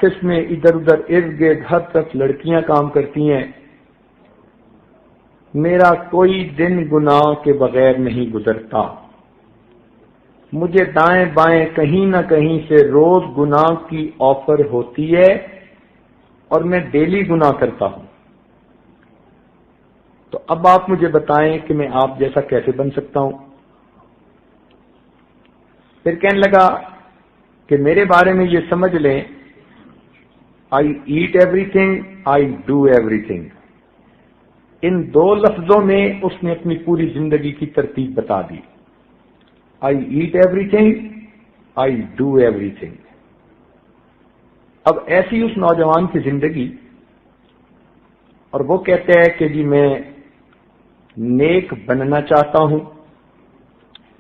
Office میں ادھر ادھر ارد گرد ہر طرف لڑکیاں کام کرتی ہیں، میرا کوئی دن گناہ کے بغیر نہیں گزرتا، مجھے دائیں بائیں کہیں نہ کہیں سے روز گناہ کی آفر ہوتی ہے اور میں ڈیلی گناہ کرتا ہوں۔ تو اب آپ مجھے بتائیں کہ میں آپ جیسا کیسے بن سکتا ہوں؟ پھر کہنے لگا کہ میرے بارے میں یہ سمجھ لیں، I eat everything, I do everything. ان دو لفظوں میں اس نے اپنی پوری زندگی کی ترتیب بتا دی، I eat everything, I do everything. اب ایسی اس نوجوان کی زندگی، اور وہ کہتے ہیں کہ جی میں نیک بننا چاہتا ہوں۔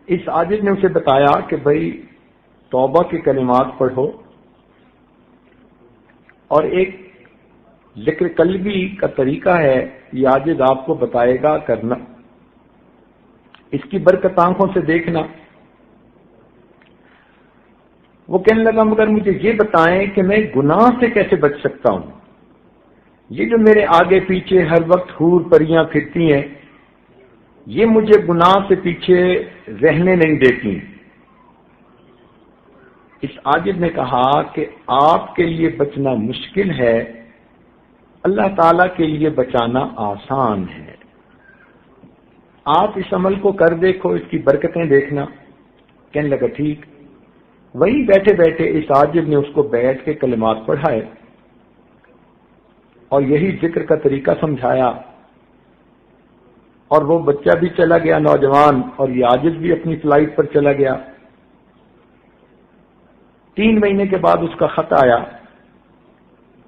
اس عاجز نے اسے بتایا کہ بھائی توبہ کے کلمات پڑھو، اور ایک ذکر قلبی کا طریقہ ہے، یہ عاجز آپ کو بتائے گا کرنا، اس کی برکت آنکھوں سے دیکھنا۔ وہ کہنے لگا مگر مجھے یہ بتائیں کہ میں گناہ سے کیسے بچ سکتا ہوں؟ یہ جو میرے آگے پیچھے ہر وقت حور پریاں پھرتی ہیں، یہ مجھے گناہ سے پیچھے رہنے نہیں دیتی۔ اس عاجز نے کہا کہ آپ کے لیے بچنا مشکل ہے، اللہ تعالی کے لیے بچانا آسان ہے۔ آپ اس عمل کو کر دیکھو، اس کی برکتیں دیکھنا۔ کہنے لگا ٹھیک۔ وہی بیٹھے بیٹھے اس عاجز نے اس کو بیٹھ کے کلمات پڑھائے اور یہی ذکر کا طریقہ سمجھایا، اور وہ بچہ بھی چلا گیا نوجوان، اور یہ عاجز بھی اپنی فلائٹ پر چلا گیا۔ 3 مہینے کے بعد اس کا خط آیا۔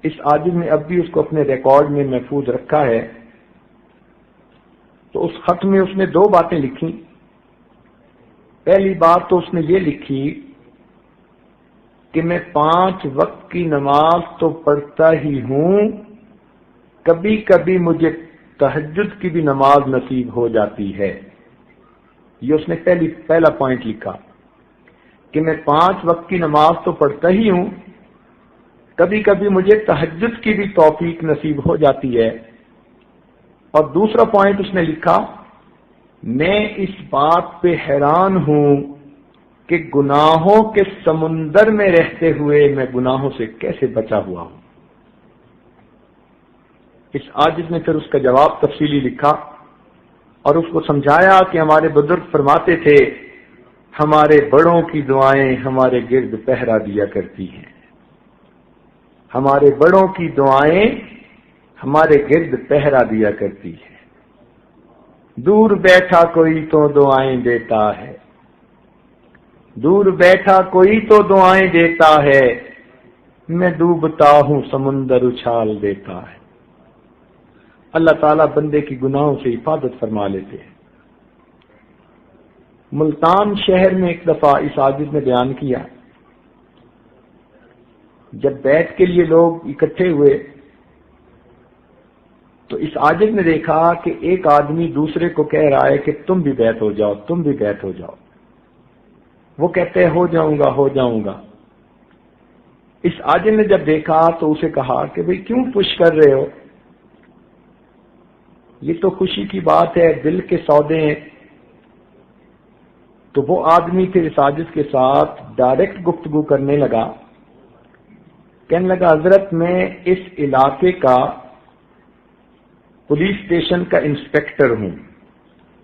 اس عاجز نے اب بھی اس کو اپنے ریکارڈ میں محفوظ رکھا ہے۔ تو اس خط میں اس نے 2 باتیں لکھی۔ پہلی بات تو اس نے یہ لکھی کہ میں 5 وقت کی نماز تو پڑھتا ہی ہوں، کبھی کبھی مجھے تہجد کی بھی نماز نصیب ہو جاتی ہے۔ یہ اس نے پہلا پوائنٹ لکھا کہ میں 5 وقت کی نماز تو پڑھتا ہی ہوں، کبھی کبھی مجھے تہجد کی بھی توفیق نصیب ہو جاتی ہے۔ اور دوسرا پوائنٹ اس نے لکھا، میں اس بات پہ حیران ہوں کہ گناہوں کے سمندر میں رہتے ہوئے میں گناہوں سے کیسے بچا ہوا ہوں۔ اس عاجز نے پھر اس کا جواب تفصیلی لکھا اور اس کو سمجھایا کہ ہمارے بزرگ فرماتے تھے، ہمارے بڑوں کی دعائیں ہمارے گرد پہرا دیا کرتی ہیں، ہمارے بڑوں کی دعائیں ہمارے گرد پہرا دیا کرتی ہے۔ دور بیٹھا کوئی تو دعائیں دیتا ہے، دور بیٹھا کوئی تو دعائیں دیتا ہے، میں ڈوبتا ہوں سمندر اچھال دیتا ہے۔ اللہ تعالیٰ بندے کی گناہوں سے حفاظت فرما لیتے ہیں۔ ملتان شہر میں ایک دفعہ اس عاجز نے بیان کیا، جب بیعت کے لیے لوگ اکٹھے ہوئے تو اس عاجز نے دیکھا کہ ایک آدمی دوسرے کو کہہ رہا ہے کہ تم بھی بیعت ہو جاؤ، تم بھی بیعت ہو جاؤ۔ وہ کہتے ہیں ہو جاؤں گا، ہو جاؤں گا۔ اس عاجز نے جب دیکھا تو اسے کہا کہ بھئی کیوں پش کر رہے ہو؟ یہ تو خوشی کی بات ہے، دل کے سودے ہیں۔ تو وہ آدمی پھر اس عاجز کے ساتھ ڈائریکٹ گفتگو کرنے لگا، کہنے لگا حضرت میں اس علاقے کا پولیس اسٹیشن کا انسپیکٹر ہوں،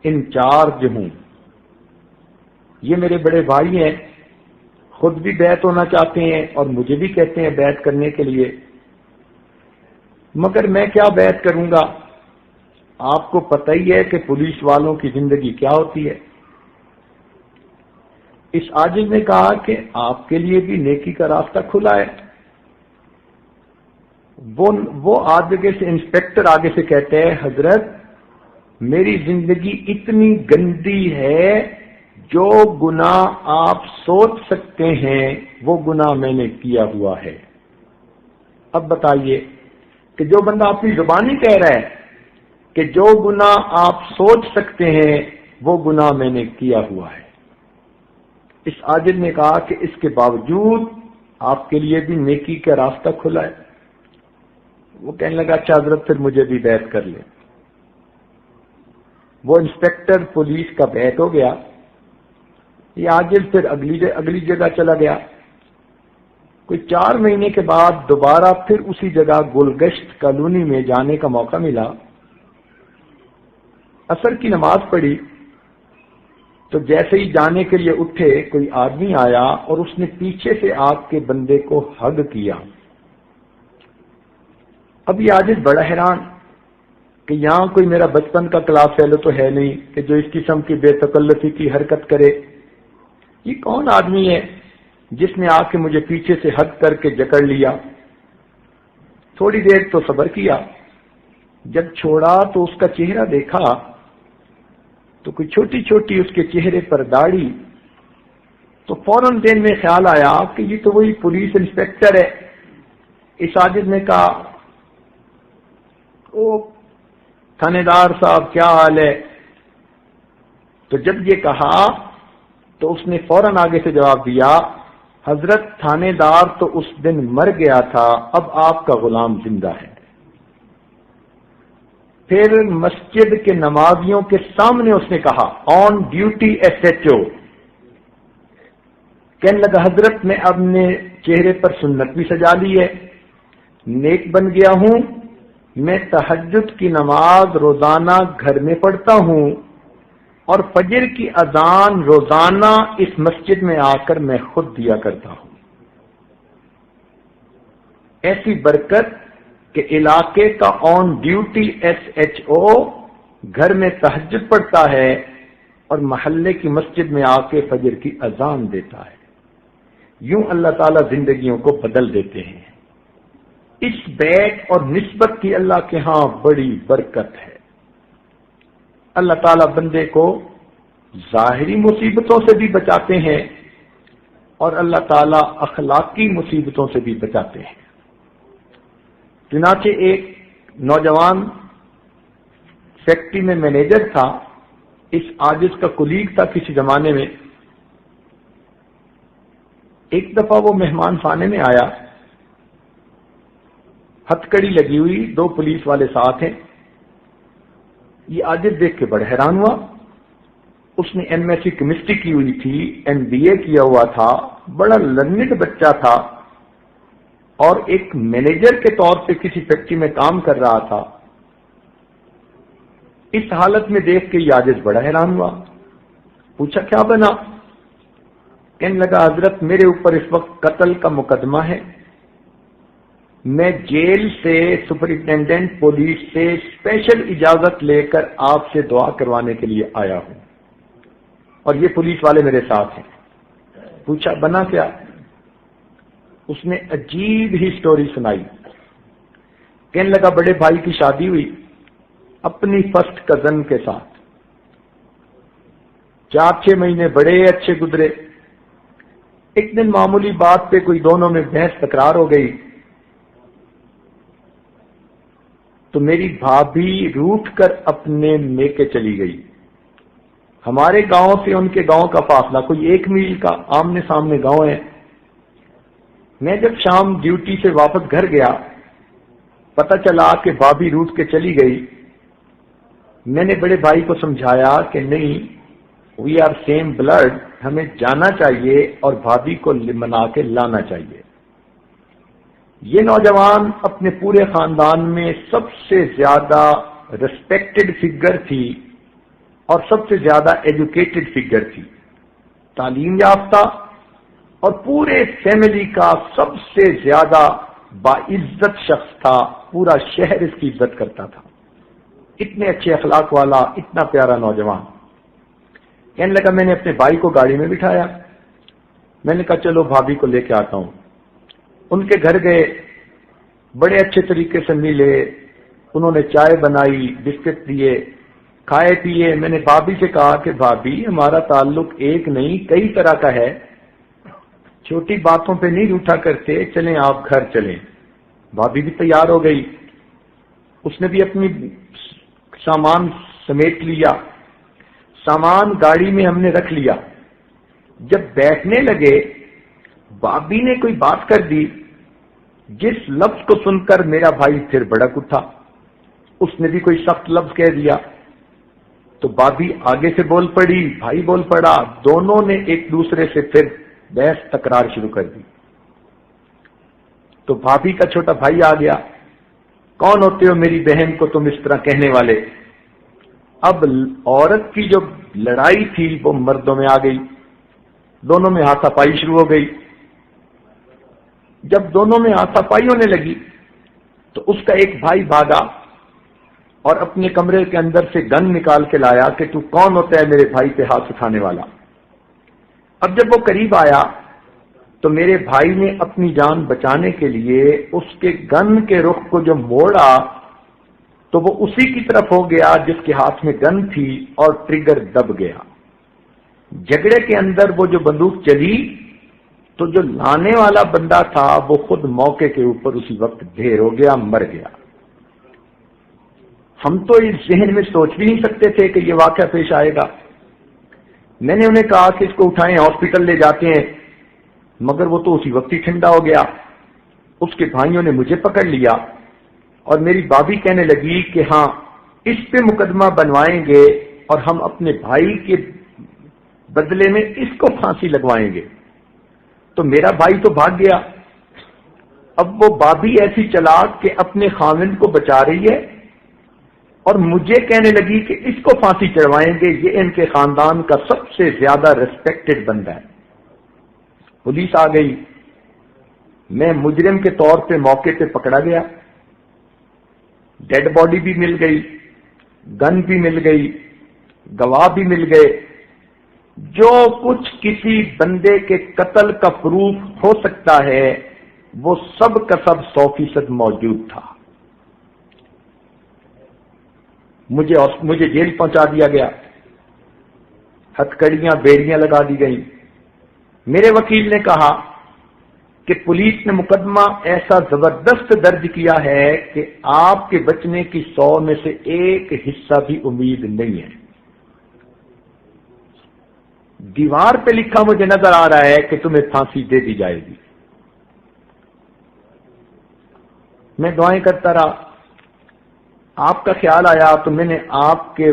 انچارج ہوں، یہ میرے بڑے بھائی ہیں، خود بھی بیعت ہونا چاہتے ہیں اور مجھے بھی کہتے ہیں بیعت کرنے کے لیے، مگر میں کیا بیعت کروں گا؟ آپ کو پتہ ہی ہے کہ پولیس والوں کی زندگی کیا ہوتی ہے۔ اس عاجز نے کہا کہ آپ کے لیے بھی نیکی کا راستہ کھلا ہے۔ وہ آگے سے انسپیکٹر آگے سے کہتے ہیں حضرت میری زندگی اتنی گندی ہے، جو گناہ آپ سوچ سکتے ہیں وہ گناہ میں نے کیا ہوا ہے۔ اب بتائیے کہ جو بندہ اپنی زبانی کہہ رہا ہے کہ جو گناہ آپ سوچ سکتے ہیں وہ گناہ میں نے کیا ہوا ہے، اس عاجز نے کہا کہ اس کے باوجود آپ کے لیے بھی نیکی کا راستہ کھلا ہے. وہ کہنے لگا اچھا حضرت پھر مجھے بھی بیعت کر لیں. وہ انسپیکٹر پولیس کا بیعت ہو گیا. یہ عاجز پھر اگلی جگہ چلا گیا. کوئی 4 مہینے کے بعد دوبارہ پھر اسی جگہ گلگشت کالونی میں جانے کا موقع ملا. عصر کی نماز پڑھی تو جیسے ہی جانے کے لیے اٹھے کوئی آدمی آیا اور اس نے پیچھے سے آپ کے بندے کو ہگ کیا. اب یہ عاجز بڑا حیران کہ یہاں کوئی میرا بچپن کا کلاس فیلو تو ہے نہیں کہ جو اس قسم کی بے تکلفی کی حرکت کرے. یہ کون آدمی ہے جس نے آ کے مجھے پیچھے سے ہگ کر کے جکڑ لیا. تھوڑی دیر تو صبر کیا. جب چھوڑا تو اس کا چہرہ دیکھا تو کوئی چھوٹی چھوٹی اس کے چہرے پر داڑھی. تو فوراً ذہن میں خیال آیا کہ یہ تو وہی پولیس انسپیکٹر ہے. اس عاجز نے کہا او تھانے دار صاحب کیا حال ہے. تو جب یہ کہا تو اس نے فوراً آگے سے جواب دیا حضرت تھانے دار تو اس دن مر گیا تھا اب آپ کا غلام زندہ ہے. پھر مسجد کے نمازیوں کے سامنے اس نے کہا on duty S H O. کہنے لگا حضرت میں اب نے چہرے پر سنت بھی سجا لی ہے, نیک بن گیا ہوں. میں تہجد کی نماز روزانہ گھر میں پڑھتا ہوں اور فجر کی اذان روزانہ اس مسجد میں آ کر میں خود دیا کرتا ہوں. ایسی برکت کہ علاقے کا on duty S H O گھر میں تہجد پڑھتا ہے اور محلے کی مسجد میں آ کے فجر کی اذان دیتا ہے. یوں اللہ تعالیٰ زندگیوں کو بدل دیتے ہیں. اس بیعت اور نسبت کی اللہ کے ہاں بڑی برکت ہے. اللہ تعالیٰ بندے کو ظاہری مصیبتوں سے بھی بچاتے ہیں اور اللہ تعالیٰ اخلاقی مصیبتوں سے بھی بچاتے ہیں. چنانچہ ایک نوجوان فیکٹری میں مینیجر تھا. اس عاجز کا کلیگ تھا کسی زمانے میں. ایک دفعہ وہ مہمان خانے میں آیا, ہتھکڑی لگی ہوئی, 2 پولیس والے ساتھ ہیں. یہ عاجز دیکھ کے بڑا حیران ہوا. اس نے ایم ایس سی کیمسٹری کی ہوئی تھی, ایم بی اے کیا ہوا تھا, بڑا لرنڈ بچہ تھا اور ایک مینیجر کے طور پہ کسی فیکٹری میں کام کر رہا تھا. اس حالت میں دیکھ کے یہ عاجز بڑا حیران ہوا. پوچھا کیا بنا؟ کہنے لگا حضرت میرے اوپر اس وقت قتل کا مقدمہ ہے. میں جیل سے سپرنٹینڈنٹ پولیس سے اسپیشل اجازت لے کر آپ سے دعا کروانے کے لیے آیا ہوں اور یہ پولیس والے میرے ساتھ ہیں. پوچھا بنا کیا؟ اس نے عجیب ہی سٹوری سنائی. کہنے لگا بڑے بھائی کی شادی ہوئی اپنی فرسٹ کزن کے ساتھ. 4-6 مہینے بڑے اچھے گزرے. ایک دن معمولی بات پہ کوئی دونوں میں بحث تکرار ہو گئی تو میری بھابھی روٹھ کر اپنے میکے چلی گئی. ہمارے گاؤں سے ان کے گاؤں کا فاصلہ کوئی 1 میل کا آمنے سامنے گاؤں ہے. میں جب شام ڈیوٹی سے واپس گھر گیا پتہ چلا کہ بھابھی روٹھ کے چلی گئی. میں نے بڑے بھائی کو سمجھایا کہ نہیں وی آر سیم بلڈ, ہمیں جانا چاہیے اور بھابھی کو منا کے لانا چاہیے. یہ نوجوان اپنے پورے خاندان میں سب سے زیادہ ریسپیکٹڈ فگر تھی اور سب سے زیادہ ایجوکیٹڈ فگر تھی, تعلیم یافتہ, اور پورے فیملی کا سب سے زیادہ باعزت شخص تھا. پورا شہر اس کی عزت کرتا تھا. اتنے اچھے اخلاق والا, اتنا پیارا نوجوان. کہنے لگا میں نے اپنے بھائی کو گاڑی میں بٹھایا. میں نے کہا چلو بھابھی کو لے کے آتا ہوں. ان کے گھر گئے, بڑے اچھے طریقے سے ملے, انہوں نے چائے بنائی, بسکٹ دیے, کھائے پیے. میں نے بھابھی سے کہا کہ بھابھی ہمارا تعلق ایک نہیں کئی طرح کا ہے, چھوٹی باتوں پہ نہیں روٹھا کرتے, چلیں آپ گھر چلیں. بھابھی بھی تیار ہو گئی. اس نے بھی اپنی سامان سمیٹ لیا. سامان گاڑی میں ہم نے رکھ لیا. جب بیٹھنے لگے بابی نے کوئی بات کر دی جس لفظ کو سن کر میرا بھائی پھر بھڑک اٹھا، اس نے بھی کوئی سخت لفظ کہہ دیا تو بابی آگے سے بول پڑی، بھائی بول پڑا، دونوں نے ایک دوسرے سے پھر بحث تکرار شروع کر دی۔ تو بھابھی کا چھوٹا بھائی آ گیا، کون ہوتے ہو میری بہن کو تم اس طرح کہنے والے؟ اب عورت کی جو لڑائی تھی وہ مردوں میں آ گئی، دونوں میں ہاتھا پائی شروع ہو گئی۔ جب دونوں میں ہاتھا پائی ہونے لگی تو اس کا ایک بھائی بھاگا اور اپنے کمرے کے اندر سے گن نکال کے لایا کہ تو کون ہوتا ہے میرے بھائی پہ ہاتھ اٹھانے والا۔ اب جب وہ قریب آیا تو میرے بھائی نے اپنی جان بچانے کے لیے اس کے گن کے رخ کو جو موڑا تو وہ اسی کی طرف ہو گیا جس کے ہاتھ میں گن تھی اور ٹریگر دب گیا۔ جھگڑے کے اندر وہ جو بندوق چلی تو جو لانے والا بندہ تھا وہ خود موقع کے اوپر اسی وقت ڈھیر ہو گیا، مر گیا۔ ہم تو اس ذہن میں سوچ بھی نہیں سکتے تھے کہ یہ واقعہ پیش آئے گا۔ میں نے انہیں کہا کہ اس کو اٹھائیں، ہاسپٹل لے جاتے ہیں، مگر وہ تو اسی وقت ہی ٹھنڈا ہو گیا۔ اس کے بھائیوں نے مجھے پکڑ لیا اور میری بابی کہنے لگی کہ ہاں اس پہ مقدمہ بنوائیں گے اور ہم اپنے بھائی کے بدلے میں اس کو پھانسی لگوائیں گے۔ تو میرا بھائی تو بھاگ گیا۔ اب وہ بابی ایسی چلاک کہ اپنے خاوند کو بچا رہی ہے اور مجھے کہنے لگی کہ اس کو پھانسی چڑھوائیں گے، یہ ان کے خاندان کا سب سے زیادہ ریسپیکٹڈ بندہ ہے۔ پولیس آ گئی، میں مجرم کے طور پہ موقع پہ پکڑا گیا، ڈیڈ باڈی بھی مل گئی، گن بھی مل گئی، گواہ بھی مل گئے، جو کچھ کسی بندے کے قتل کا پروف ہو سکتا ہے وہ سب کا سب 100% موجود تھا۔ مجھے جیل پہنچا دیا گیا، ہتھکڑیاں بیڑیاں لگا دی گئیں۔ میرے وکیل نے کہا کہ پولیس نے مقدمہ ایسا زبردست درج کیا ہے کہ آپ کے بچنے کی 100 میں سے ایک حصہ بھی امید نہیں ہے۔ دیوار پہ لکھا مجھے نظر آ رہا ہے کہ تمہیں پھانسی دے دی جائے گی۔ میں دعائیں کرتا رہا، آپ کا خیال آیا تو میں نے آپ کے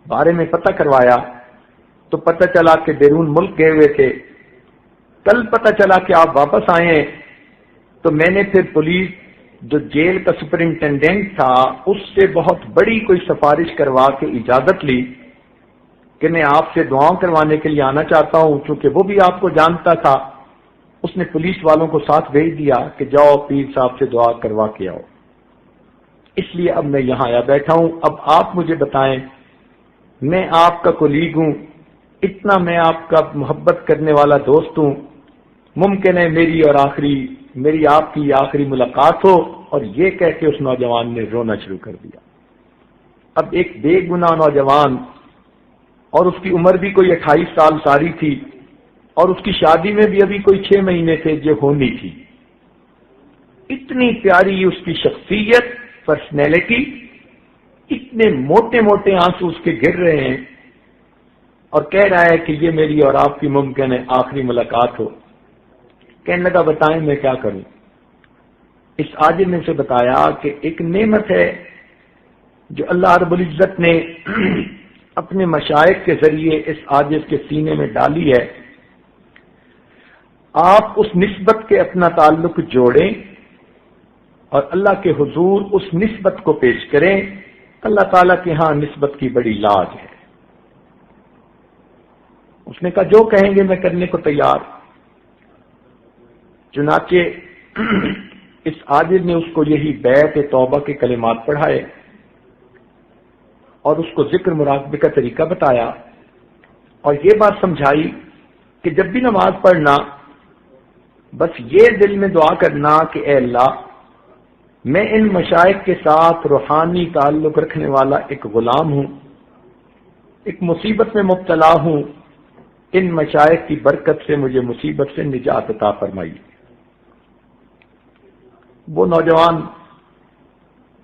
بارے میں پتہ کروایا تو پتہ چلا کہ بیرون ملک گئے ہوئے تھے۔ کل پتہ چلا کہ آپ واپس آئے ہیں تو میں نے پھر پولیس جو جیل کا سپرنٹینڈنٹ تھا اس سے بہت بڑی کوئی سفارش کروا کے اجازت لی کہ میں آپ سے دعاؤں کروانے کے لیے آنا چاہتا ہوں، چونکہ وہ بھی آپ کو جانتا تھا۔ اس نے پولیس والوں کو ساتھ بھیج دیا کہ جاؤ پیر صاحب سے دعا کروا کے آؤ۔ اس لیے اب میں یہاں آیا بیٹھا ہوں۔ اب آپ مجھے بتائیں، میں آپ کا کولیگ ہوں، اتنا میں آپ کا محبت کرنے والا دوست ہوں، ممکن ہے میری آپ کی آخری ملاقات ہو، اور یہ کہہ کے اس نوجوان نے رونا شروع کر دیا۔ اب ایک بے گناہ نوجوان، اور اس کی عمر بھی کوئی 28 سال ساری تھی، اور اس کی شادی میں بھی ابھی کوئی 6 مہینے تھے جو ہونی تھی۔ اتنی پیاری اس کی شخصیت، پرسنالٹی، اتنے موٹے موٹے آنسو اس کے گر رہے ہیں، اور کہہ رہا ہے کہ یہ میری اور آپ کی ممکن ہے آخری ملاقات ہو۔ کہنے لگا بتائیں میں کیا کروں؟ اس عاجز نے اسے بتایا کہ ایک نعمت ہے جو اللہ رب العزت نے اپنے مشائخ کے ذریعے اس عاجز کے سینے میں ڈالی ہے۔ آپ اس نسبت کے اپنا تعلق جوڑیں اور اللہ کے حضور اس نسبت کو پیش کریں، اللہ تعالیٰ کے ہاں نسبت کی بڑی لاج ہے۔ اس نے کہا جو کہیں گے میں کرنے کو تیار۔ چنانچہ اس عاجز نے اس کو یہی بیعت توبہ کے کلمات پڑھائے اور اس کو ذکر مراقبے کا طریقہ بتایا، اور یہ بات سمجھائی کہ جب بھی نماز پڑھنا بس یہ دل میں دعا کرنا کہ اے اللہ، میں ان مشائخ کے ساتھ روحانی تعلق رکھنے والا ایک غلام ہوں، ایک مصیبت میں مبتلا ہوں، ان مشائخ کی برکت سے مجھے مصیبت سے نجات عطا فرمائی۔ وہ نوجوان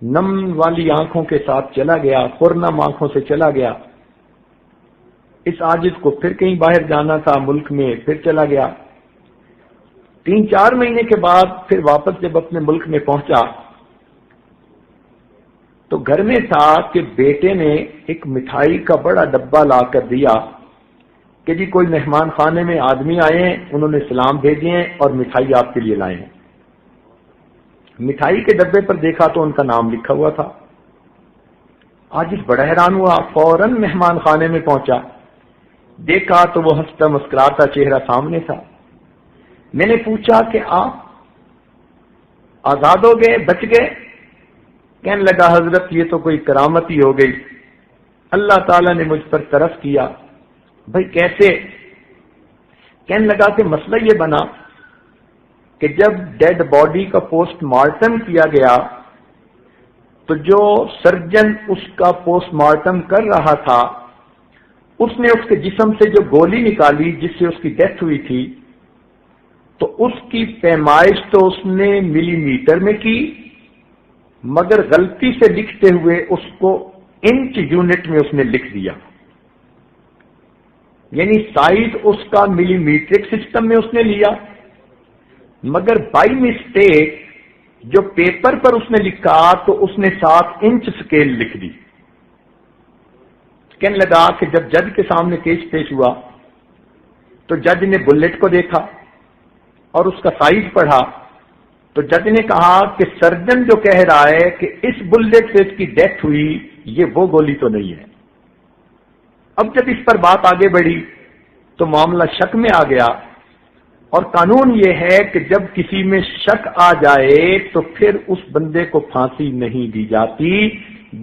نم والی آنکھوں کے ساتھ چلا گیا، پرنم آنکھوں سے چلا گیا۔ اس عاجز کو پھر کہیں باہر جانا تھا ملک میں، پھر چلا گیا۔ 3-4 مہینے کے بعد پھر واپس جب اپنے ملک میں پہنچا تو گھر میں تھا کہ بیٹے نے ایک مٹھائی کا بڑا ڈبہ لا کر دیا کہ جی کوئی مہمان خانے میں آدمی آئے ہیں، انہوں نے سلام بھیجے ہیں اور مٹھائی آپ کے لیے لائے ہیں۔ مٹھائی کے ڈبے پر دیکھا تو ان کا نام لکھا ہوا تھا۔ عاجز بڑا حیران ہوا، فوراً مہمان خانے میں پہنچا، دیکھا تو وہ ہنستا مسکراتا چہرہ سامنے تھا۔ میں نے پوچھا کہ آپ آزاد ہو گئے، بچ گئے؟ کہنے لگا حضرت یہ تو کوئی کرامت ہی ہو گئی، اللہ تعالیٰ نے مجھ پر ترس کیا۔ بھائی کیسے؟ کہنے لگا کہ مسئلہ یہ بنا کہ جب ڈیڈ باڈی کا پوسٹ مارٹم کیا گیا تو جو سرجن اس کا پوسٹ مارٹم کر رہا تھا اس نے اس کے جسم سے جو گولی نکالی جس سے اس کی ڈیتھ ہوئی تھی تو اس کی پیمائش تو اس نے ملی میٹر میں کی، مگر غلطی سے لکھتے ہوئے اس کو انچ یونٹ میں اس نے لکھ دیا، یعنی سائز اس کا ملی میٹرک سسٹم میں اس نے لیا، مگر بائی مسٹیک جو پیپر پر اس نے لکھا تو اس نے 7 انچ سکیل لکھ دی۔ کہنے لگا کہ جب جج کے سامنے کیس پیش ہوا تو جج نے بلٹ کو دیکھا اور اس کا سائز پڑھا تو جج نے کہا کہ سرجن جو کہہ رہا ہے کہ اس بلٹ سے اس کی ڈیتھ ہوئی یہ وہ گولی تو نہیں ہے۔ اب جب اس پر بات آگے بڑھی تو معاملہ شک میں آ گیا، اور قانون یہ ہے کہ جب کسی میں شک آ جائے تو پھر اس بندے کو پھانسی نہیں دی جاتی۔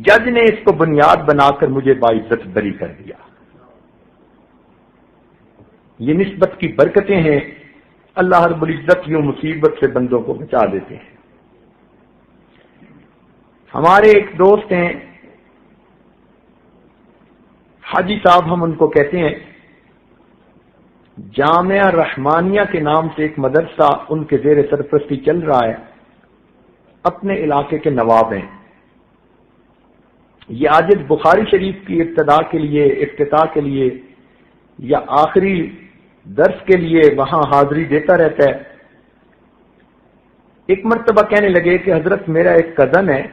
جج نے اس کو بنیاد بنا کر مجھے باعزت بری کر دیا۔ یہ نسبت کی برکتیں ہیں، اللہ رب العزت یوں مصیبت سے بندوں کو بچا دیتے ہیں۔ ہمارے ایک دوست ہیں حاجی صاحب، ہم ان کو کہتے ہیں، جامعہ رحمانیہ کے نام سے ایک مدرسہ ان کے زیر سرپرستی چل رہا ہے، اپنے علاقے کے نواب ہیں۔ یہ عاجز بخاری شریف کی ابتدا کے لیے، افتتاح کے لیے یا آخری درس کے لیے وہاں حاضری دیتا رہتا ہے۔ ایک مرتبہ کہنے لگے کہ حضرت میرا ایک کزن ہے،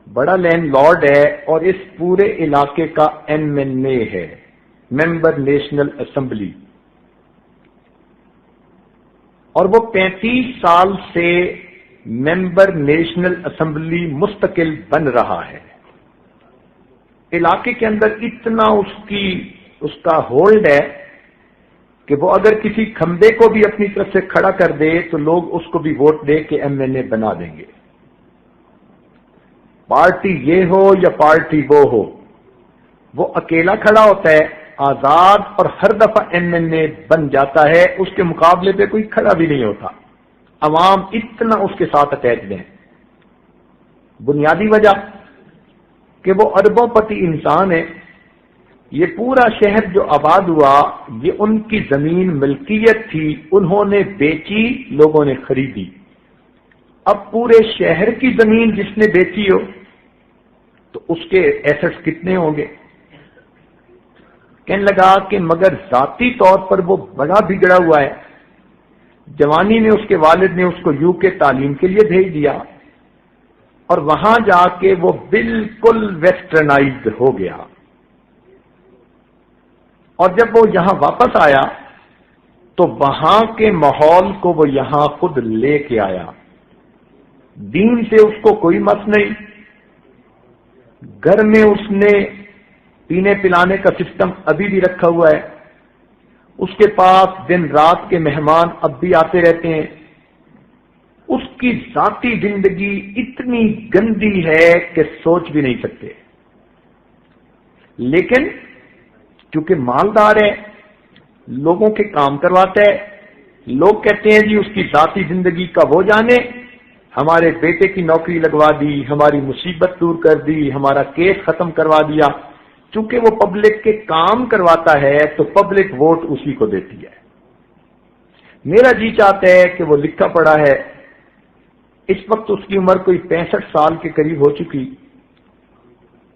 بڑا لینڈ لارڈ ہے اور اس پورے علاقے کا MNA ہے، ممبر نیشنل اسمبلی، اور وہ 35 سال سے ممبر نیشنل اسمبلی مستقل بن رہا ہے۔ علاقے کے اندر اتنا اس کا ہولڈ ہے کہ وہ اگر کسی کھمبے کو بھی اپنی طرف سے کھڑا کر دے تو لوگ اس کو بھی ووٹ دے کے MNA بنا دیں گے، پارٹی یہ ہو یا پارٹی وہ ہو، وہ اکیلا کھڑا ہوتا ہے، آزاد، اور ہر دفعہ MNA بن جاتا ہے، اس کے مقابلے پہ کوئی کھڑا بھی نہیں ہوتا۔ عوام اتنا اس کے ساتھ اٹیچڈ ہیں۔ بنیادی وجہ کہ وہ اربوں پتی انسان ہے۔ یہ پورا شہر جو آباد ہوا یہ ان کی زمین ملکیت تھی، انہوں نے بیچی، لوگوں نے خریدی۔ اب پورے شہر کی زمین جس نے بیچی ہو تو اس کے ایسٹس کتنے ہوں گے؟ کہنے لگا کہ مگر ذاتی طور پر وہ بڑا بگڑا ہوا ہے۔ جوانی میں اس کے والد نے اس کو UK تعلیم کے لیے بھیج دیا اور وہاں جا کے وہ بالکل ویسٹرنائزڈ ہو گیا، اور جب وہ یہاں واپس آیا تو وہاں کے ماحول کو وہ یہاں خود لے کے آیا۔ دین سے اس کو کوئی مس نہیں، گھر میں اس نے پینے پلانے کا سسٹم ابھی بھی رکھا ہوا ہے، اس کے پاس دن رات کے مہمان اب بھی آتے رہتے ہیں۔ اس کی ذاتی زندگی اتنی گندی ہے کہ سوچ بھی نہیں سکتے، لیکن کیونکہ مالدار ہے، لوگوں کے کام کرواتا ہے، لوگ کہتے ہیں جی اس کی ذاتی زندگی کا وہ جانے، ہمارے بیٹے کی نوکری لگوا دی، ہماری مصیبت دور کر دی، ہمارا کیس ختم کروا دیا۔ چونکہ وہ پبلک کے کام کرواتا ہے تو پبلک ووٹ اسی کو دیتی ہے۔ میرا جی چاہتا ہے کہ وہ لکھا پڑھا ہے، اس وقت اس کی عمر کوئی 65 سال کے قریب ہو چکی،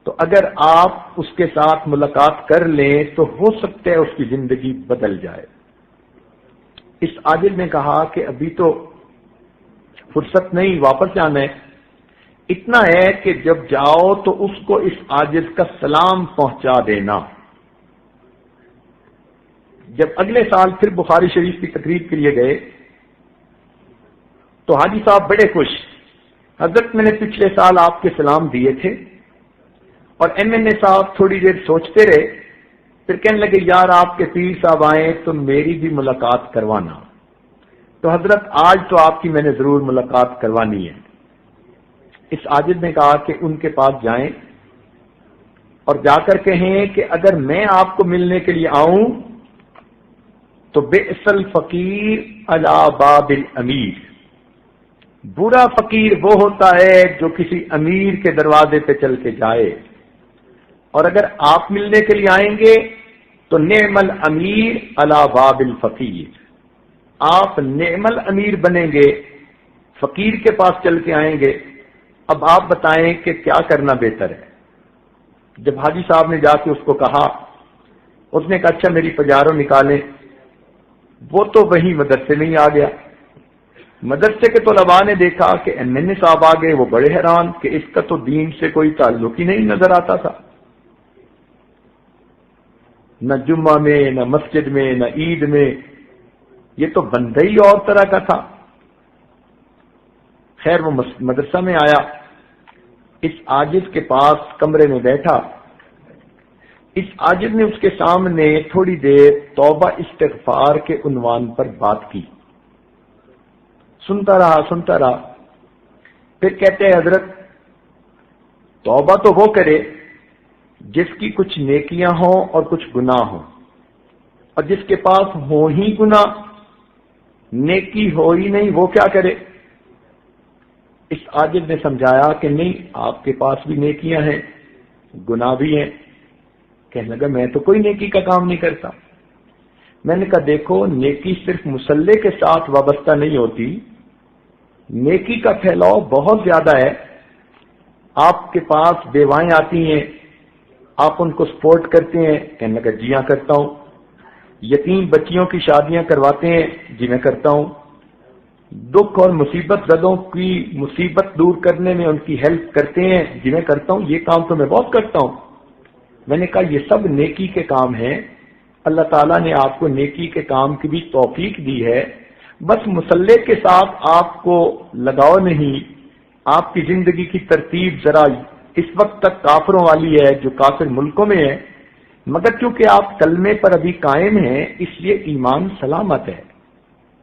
تو اگر آپ اس کے ساتھ ملاقات کر لیں تو ہو سکتا ہے اس کی زندگی بدل جائے۔ اس عاجز نے کہا کہ ابھی تو فرصت نہیں، واپس جانا ہے، اتنا ہے کہ جب جاؤ تو اس کو اس عاجز کا سلام پہنچا دینا۔ جب اگلے سال پھر بخاری شریف کی تقریب کے لیے گئے تو حاجی صاحب بڑے خوش، حضرت میں نے پچھلے سال آپ کے سلام دیے تھے، اور ایم این اے صاحب تھوڑی دیر سوچتے رہے، پھر کہنے لگے یار آپ کے پیر صاحب آئیں تو میری بھی ملاقات کروانا۔ تو حضرت آج تو آپ کی میں نے ضرور ملاقات کوانی ہے۔ اس عاجز نے کہا کہ ان کے پاس جائیں اور جا کر کہیں کہ اگر میں آپ کو ملنے کے لیے آؤں تو بئس الفقیر علی باب الامیر، برا فقیر وہ ہوتا ہے جو کسی امیر کے دروازے پہ چل کے جائے، اور اگر آپ ملنے کے لیے آئیں گے تو نعم الامیر علی باب الفقیر، آپ نعم الامیر بنیں گے، فقیر کے پاس چل کے آئیں گے۔ اب آپ بتائیں کہ کیا کرنا بہتر ہے؟ جب حاجی صاحب نے جا کے اس کو کہا، اس نے کہا اچھا میری پجاروں نکالیں۔ وہ تو وہی مدرسے میں ہی آ گیا۔ مدرسے کے طلباء نے دیکھا کہ ایم این اے صاحب آ گئے، وہ بڑے حیران کہ اس کا تو دین سے کوئی تعلق ہی نہیں نظر آتا تھا، نہ جمعہ میں نہ مسجد میں نہ عید میں، یہ تو بندہ ہی اور طرح کا تھا۔ خیر وہ مدرسہ میں آیا، اس عاجز کے پاس کمرے میں بیٹھا، اس عاجز نے اس کے سامنے تھوڑی دیر توبہ استغفار کے عنوان پر بات کی، سنتا رہا، پھر کہتے ہیں حضرت توبہ تو وہ کرے جس کی کچھ نیکیاں ہوں اور کچھ گناہ ہوں، اور جس کے پاس ہو ہی گناہ، نیکی ہو ہی نہیں، وہ کیا کرے؟ اس عاجز نے سمجھایا کہ نہیں، آپ کے پاس بھی نیکیاں ہیں، گناہ بھی ہیں۔ کہنے لگا میں تو کوئی نیکی کا کام نہیں کرتا۔ میں نے کہا دیکھو، نیکی صرف مصلے کے ساتھ وابستہ نہیں ہوتی، نیکی کا پھیلاؤ بہت زیادہ ہے۔ آپ کے پاس بیوائیں آتی ہیں، آپ ان کو سپورٹ کرتے ہیں؟ کہنے لگا جی ہاں کرتا ہوں۔ یتیم بچیوں کی شادیاں کرواتے ہیں؟ جی میں کرتا ہوں۔ دکھ اور مصیبت زدوں کی مصیبت دور کرنے میں ان کی ہیلپ کرتے ہیں؟ جی میں کرتا ہوں، یہ کام تو میں بہت کرتا ہوں۔ میں نے کہا یہ سب نیکی کے کام ہیں، اللہ تعالیٰ نے آپ کو نیکی کے کام کی بھی توفیق دی ہے، بس مصلے کے ساتھ آپ کو لگاؤ نہیں۔ آپ کی زندگی کی ترتیب ذرا اس وقت تک کافروں والی ہے، جو کافر ملکوں میں ہے، مگر چونکہ آپ کلمے پر ابھی قائم ہیں اس لیے ایمان سلامت ہے۔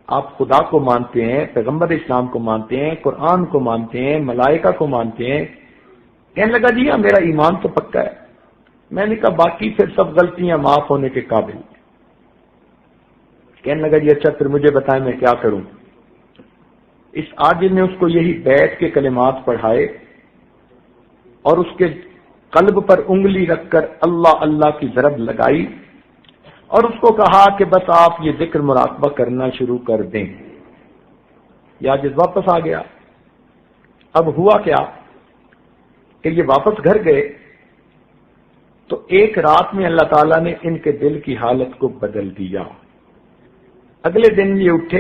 آپ خدا کو مانتے ہیں، پیغمبر اسلام کو مانتے ہیں، قرآن کو مانتے ہیں، ملائکہ کو مانتے ہیں۔ کہنے لگا جی ہاں میرا ایمان تو پکا ہے۔ میں نے کہا باقی پھر سب غلطیاں معاف ہونے کے قابل۔ کہنے لگا جی اچھا پھر مجھے بتائیں میں کیا کروں؟ اس عاجز نے اس کو یہی بیت کے کلمات پڑھائے اور اس کے قلب پر انگلی رکھ کر اللہ اللہ کی ضرب لگائی اور اس کو کہا کہ بس آپ یہ ذکر مراقبہ کرنا شروع کر دیں۔ یہ عاجز واپس آ گیا۔ اب ہوا کیا کہ یہ واپس گھر گئے تو ایک رات میں اللہ تعالیٰ نے ان کے دل کی حالت کو بدل دیا۔ اگلے دن یہ اٹھے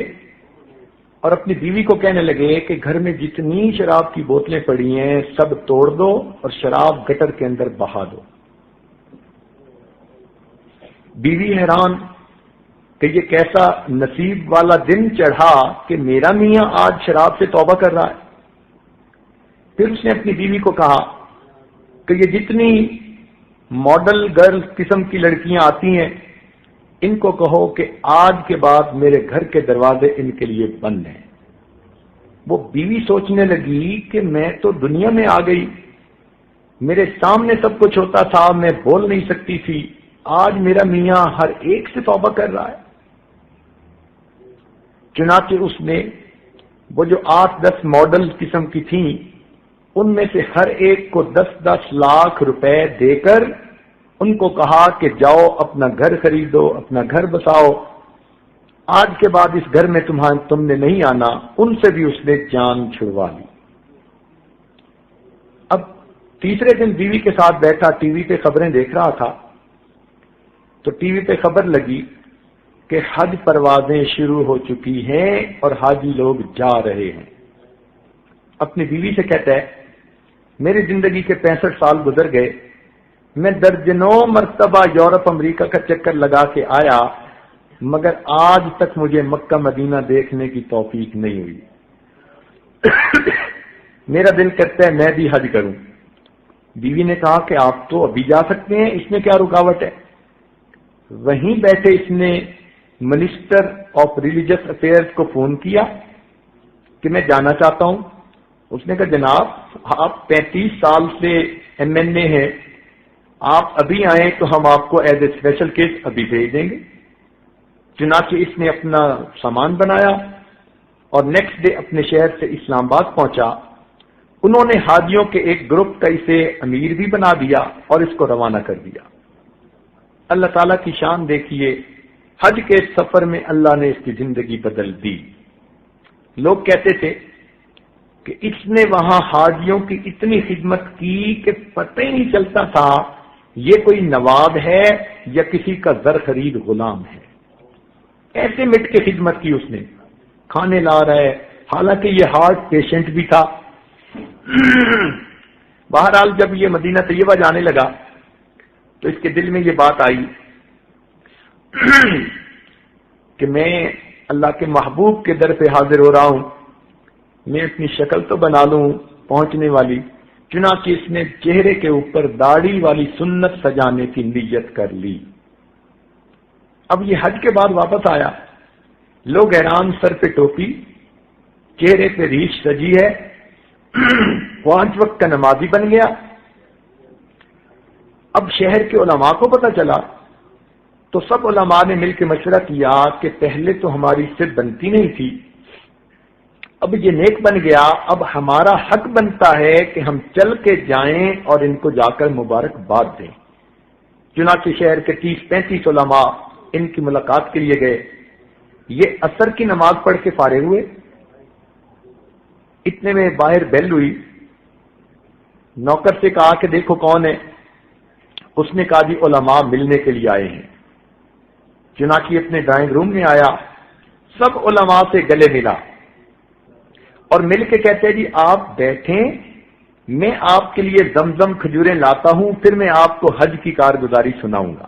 اور اپنی بیوی کو کہنے لگے کہ گھر میں جتنی شراب کی بوتلیں پڑی ہیں سب توڑ دو اور شراب گٹر کے اندر بہا دو۔ بیوی حیران کہ یہ کیسا نصیب والا دن چڑھا کہ میرا میاں آج شراب سے توبہ کر رہا ہے۔ پھر اس نے اپنی بیوی کو کہا کہ یہ جتنی ماڈل گرل قسم کی لڑکیاں آتی ہیں ان کو کہو کہ آج کے بعد میرے گھر کے دروازے ان کے لیے بند ہیں۔ وہ بیوی سوچنے لگی کہ میں تو دنیا میں آ گئی، میرے سامنے سب کچھ ہوتا تھا، میں بول نہیں سکتی تھی، آج میرا میاں ہر ایک سے توبہ کر رہا ہے۔ چنانچہ اس نے وہ جو 8-10 ماڈل قسم کی تھیں ان میں سے ہر ایک کو 10-10 لاکھ روپے دے کر ان کو کہا کہ جاؤ اپنا گھر خریدو، اپنا گھر بساؤ، آج کے بعد اس گھر میں تم نے نہیں آنا۔ ان سے بھی اس نے جان چھڑوا لی۔ اب تیسرے دن بیوی کے ساتھ بیٹھا ٹی وی پہ خبریں دیکھ رہا تھا تو ٹی وی پہ خبر لگی کہ حج پروازیں شروع ہو چکی ہیں اور حاجی لوگ جا رہے ہیں۔ اپنی بیوی سے کہتا ہے میری زندگی کے 65 سال گزر گئے، میں درجنوں مرتبہ یورپ امریکہ کا چکر لگا کے آیا، مگر آج تک مجھے مکہ مدینہ دیکھنے کی توفیق نہیں ہوئی۔ میرا دل کرتا ہے میں بھی حج کروں۔ بیوی نے کہا کہ آپ تو ابھی جا سکتے ہیں، اس میں کیا رکاوٹ ہے؟ وہیں بیٹھے اس نے منسٹر آف ریلیجس افیئرز کو فون کیا کہ میں جانا چاہتا ہوں۔ اس نے کہا جناب آپ 35 سال سے MNA ہیں، آپ ابھی آئیں تو ہم آپ کو ایز اے اسپیشل کیس ابھی بھیج دیں گے۔ چنانچہ اس نے اپنا سامان بنایا اور نیکسٹ ڈے اپنے شہر سے اسلام آباد پہنچا۔ انہوں نے حاجیوں کے ایک گروپ کا اسے امیر بھی بنا دیا اور اس کو روانہ کر دیا۔ اللہ تعالیٰ کی شان دیکھیے، حج کے سفر میں اللہ نے اس کی زندگی بدل دی۔ لوگ کہتے تھے کہ اس نے وہاں حاجیوں کی اتنی خدمت کی کہ پتہ ہی نہیں چلتا تھا یہ کوئی نواب ہے یا کسی کا زر خرید غلام ہے۔ ایسے مٹ کے خدمت کی اس نے، کھانے لا رہا ہے، حالانکہ یہ ہارٹ پیشنٹ بھی تھا۔ بہرحال جب یہ مدینہ طیبہ جانے لگا تو اس کے دل میں یہ بات آئی کہ میں اللہ کے محبوب کے در پہ حاضر ہو رہا ہوں، میں اپنی شکل تو بنا لوں پہنچنے والی۔ چنانچہ اس نے چہرے کے اوپر داڑھی والی سنت سجانے کی نیت کر لی۔ اب یہ حج کے بعد واپس آیا، لوگ حیران، سر پہ ٹوپی، چہرے پہ ریش سجی ہے، 5 وقت کا نمازی بن گیا۔ اب شہر کے علماء کو پتہ چلا تو سب علماء نے مل کے مشورہ کیا کہ پہلے تو ہماری صرف بنتی نہیں تھی، اب یہ نیک بن گیا، اب ہمارا حق بنتا ہے کہ ہم چل کے جائیں اور ان کو جا کر مبارکباد دیں۔ چنانچہ شہر کے 30-35 علماء ان کی ملاقات کے لیے گئے۔ یہ عصر کی نماز پڑھ کے فارغ ہوئے، اتنے میں باہر بیل ہوئی۔ نوکر سے کہا کہ دیکھو کون ہے؟ اس نے کہا جی علماء ملنے کے لیے آئے ہیں۔ چنانچہ اپنے ڈرائنگ روم میں آیا، سب علماء سے گلے ملا اور مل کے کہتے ہیں جی آپ بیٹھیں، میں آپ کے لیے زمزم کھجوریں لاتا ہوں، پھر میں آپ کو حج کی کارگزاری سناؤں گا۔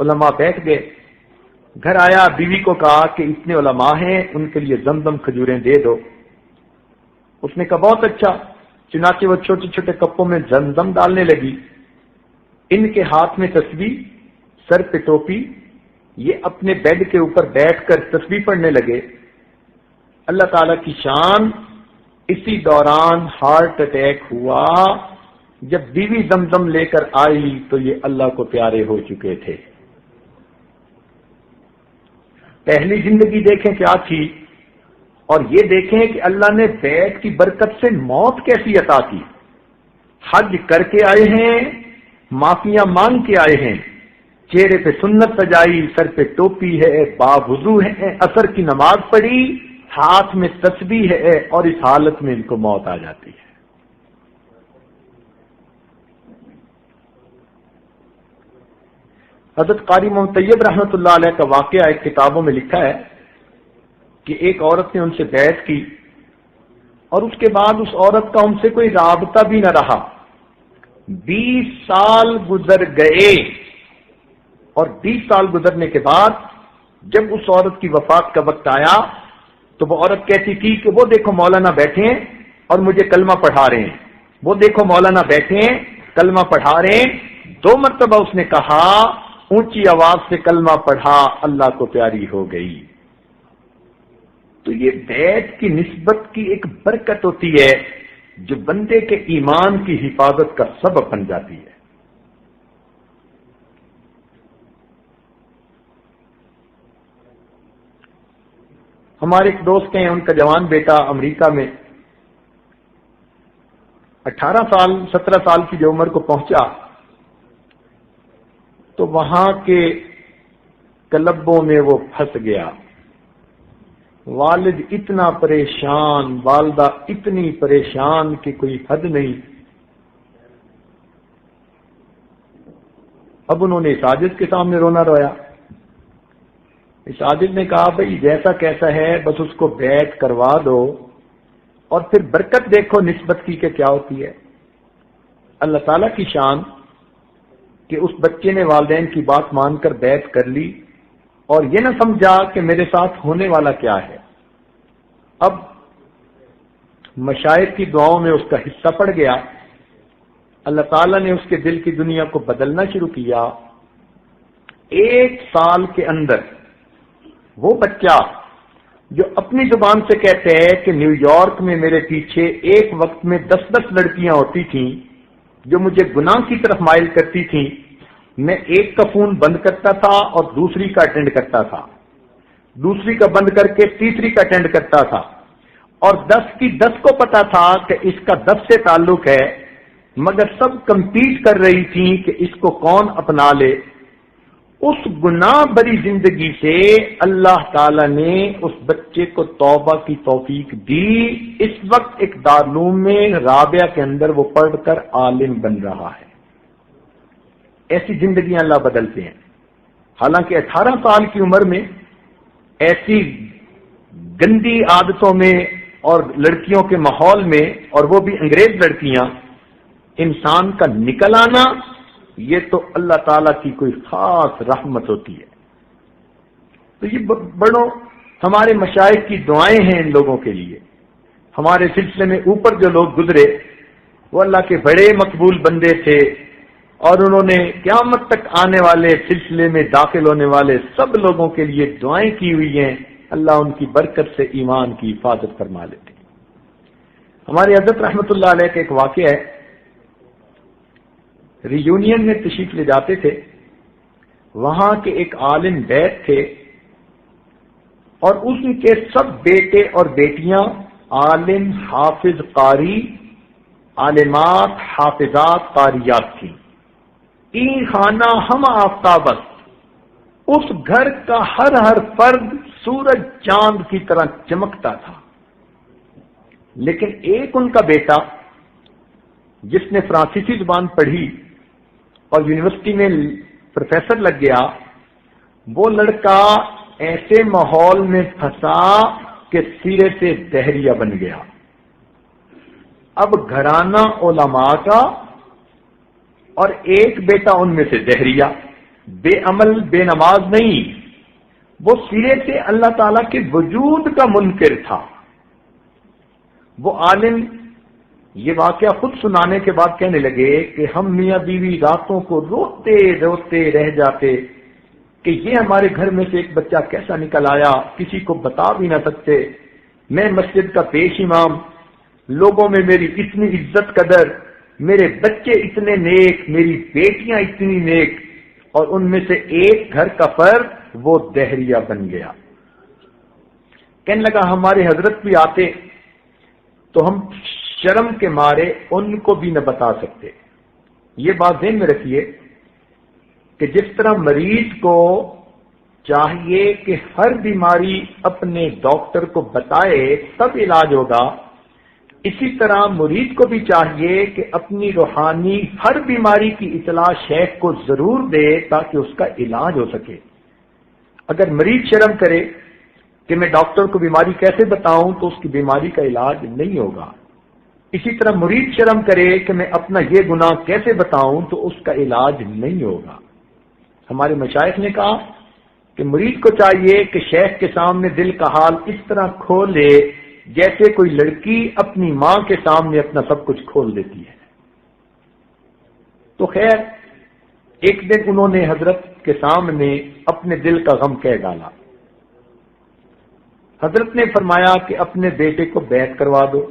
علماء بیٹھ گئے۔ گھر آیا، بیوی کو کہا کہ اتنے علماء ہیں، ان کے لیے زمزم کھجوریں دے دو۔ اس نے کہا بہت اچھا۔ چنانچہ وہ چھوٹے چھوٹے کپوں میں زمزم ڈالنے لگی۔ ان کے ہاتھ میں تسبیح، سر پہ ٹوپی، یہ اپنے بیڈ کے اوپر بیٹھ کر تسبیح پڑھنے لگے۔ اللہ تعالی کی شان، اسی دوران ہارٹ اٹیک ہوا۔ جب بیوی زمزم لے کر آئی تو یہ اللہ کو پیارے ہو چکے تھے۔ پہلی زندگی دیکھیں کیا تھی، اور یہ دیکھیں کہ اللہ نے بیعت کی برکت سے موت کیسی عطا کی۔ حج کر کے آئے ہیں، معافیاں مانگ کے آئے ہیں، چہرے پہ سنت سجائی، سر پہ ٹوپی ہے، باوضو ہے، عصر کی نماز پڑھی، ہاتھ میں تسبیح ہے، اور اس حالت میں ان کو موت آ جاتی ہے۔ حضرت قاری محمد طیب رحمۃ اللہ علیہ کا واقعہ ایک کتابوں میں لکھا ہے کہ ایک عورت نے ان سے بیعت کی اور اس کے بعد اس عورت کا ان سے کوئی رابطہ بھی نہ رہا۔ 20 سال گزر گئے اور 20 سال گزرنے کے بعد جب اس عورت کی وفات کا وقت آیا تو وہ عورت کہتی تھی کہ وہ دیکھو مولانا بیٹھے ہیں اور مجھے کلمہ پڑھا رہے ہیں، وہ دیکھو مولانا بیٹھے ہیں کلمہ پڑھا رہے ہیں۔ 2 مرتبہ اس نے کہا، اونچی آواز سے کلمہ پڑھا، اللہ کو پیاری ہو گئی۔ تو یہ بیعت کی نسبت کی ایک برکت ہوتی ہے جو بندے کے ایمان کی حفاظت کا سبب بن جاتی ہے۔ ہمارے ایک دوست ہیں، ان کا جوان بیٹا امریکہ میں 18 سال 17 سال کی جو عمر کو پہنچا تو وہاں کے کلبوں میں وہ پھنس گیا۔ والد اتنا پریشان، والدہ اتنی پریشان کہ کوئی حد نہیں۔ اب انہوں نے ساجد کے سامنے رونا رویا اس عادل نے کہا بھئی جیسا کیسا ہے بس اس کو بیعت کروا دو اور پھر برکت دیکھو نسبت کی کہ کیا ہوتی ہے۔ اللہ تعالیٰ کی شان کہ اس بچے نے والدین کی بات مان کر بیعت کر لی اور یہ نہ سمجھا کہ میرے ساتھ ہونے والا کیا ہے۔ اب مشائخ کی دعاؤں میں اس کا حصہ پڑ گیا، اللہ تعالیٰ نے اس کے دل کی دنیا کو بدلنا شروع کیا۔ 1 سال کے اندر وہ بچہ جو اپنی زبان سے کہتے ہیں کہ نیو یارک میں میرے پیچھے ایک وقت میں 10 لڑکیاں ہوتی تھیں جو مجھے گناہ کی طرف مائل کرتی تھیں، میں ایک کا فون بند کرتا تھا اور دوسری کا اٹینڈ کرتا تھا، دوسری کا بند کر کے تیسری کا اٹینڈ کرتا تھا، اور 10 کی 10 کو پتا تھا کہ اس کا 10 سے تعلق ہے، مگر سب کمپیٹ کر رہی تھیں کہ اس کو کون اپنا لے۔ اس گناہ بری زندگی سے اللہ تعالی نے اس بچے کو توبہ کی توفیق دی۔ اس وقت ایک دارالعلوم میں رابعہ کے اندر وہ پڑھ کر عالم بن رہا ہے۔ ایسی زندگیاں اللہ بدلتے ہیں۔ حالانکہ 18 سال کی عمر میں ایسی گندی عادتوں میں اور لڑکیوں کے ماحول میں، اور وہ بھی انگریز لڑکیاں، انسان کا نکل آنا یہ تو اللہ تعالیٰ کی کوئی خاص رحمت ہوتی ہے۔ تو یہ بڑوں ہمارے مشائخ کی دعائیں ہیں ان لوگوں کے لیے۔ ہمارے سلسلے میں اوپر جو لوگ گزرے وہ اللہ کے بڑے مقبول بندے تھے، اور انہوں نے قیامت تک آنے والے سلسلے میں داخل ہونے والے سب لوگوں کے لیے دعائیں کی ہوئی ہیں۔ اللہ ان کی برکت سے ایمان کی حفاظت فرما لیتے۔ ہمارے حضرت رحمت اللہ علیہ کا ایک واقعہ ہے، ری یونین میں تشریف لے جاتے تھے، وہاں کے ایک عالم بیت تھے اور ان کے سب بیٹے اور بیٹیاں عالم، حافظ، قاری، عالمات، حافظات، قاریات تھیں۔ تین خانہ ہم آفتابست، اس گھر کا ہر فرد سورج چاند کی طرح چمکتا تھا، لیکن ایک ان کا بیٹا جس نے فرانسیسی زبان پڑھی اور یونیورسٹی میں پروفیسر لگ گیا، وہ لڑکا ایسے ماحول میں پھنسا کہ سرے سے دہریہ بن گیا۔ اب گھرانہ علماء کا اور ایک بیٹا ان میں سے دہریہ، بے عمل بے نماز نہیں، وہ سرے سے اللہ تعالی کے وجود کا منکر تھا۔ وہ عالم یہ واقعہ خود سنانے کے بعد کہنے لگے کہ ہم میاں بیوی راتوں کو روتے روتے رہ جاتے کہ یہ ہمارے گھر میں سے ایک بچہ کیسا نکل آیا، کسی کو بتا بھی نہ سکتے۔ میں مسجد کا پیش امام، لوگوں میں میری اتنی عزت قدر، میرے بچے اتنے نیک، میری بیٹیاں اتنی نیک، اور ان میں سے ایک گھر کا فرد وہ دہریہ بن گیا۔ کہنے لگا ہمارے حضرت بھی آتے تو ہم شرم کے مارے ان کو بھی نہ بتا سکتے۔ یہ بات ذہن میں رکھیے کہ جس طرح مریض کو چاہیے کہ ہر بیماری اپنے ڈاکٹر کو بتائے تب علاج ہوگا، اسی طرح مرید کو بھی چاہیے کہ اپنی روحانی ہر بیماری کی اطلاع شیخ کو ضرور دے تاکہ اس کا علاج ہو سکے۔ اگر مریض شرم کرے کہ میں ڈاکٹر کو بیماری کیسے بتاؤں تو اس کی بیماری کا علاج نہیں ہوگا۔ اسی طرح مرید شرم کرے کہ میں اپنا یہ گناہ کیسے بتاؤں تو اس کا علاج نہیں ہوگا۔ ہمارے مشائخ نے کہا کہ مرید کو چاہیے کہ شیخ کے سامنے دل کا حال اس طرح کھولے جیسے کوئی لڑکی اپنی ماں کے سامنے اپنا سب کچھ کھول دیتی ہے۔ تو خیر ایک دن انہوں نے حضرت کے سامنے اپنے دل کا غم کہہ ڈالا۔ حضرت نے فرمایا کہ اپنے بیٹے کو بیعت کروا دو۔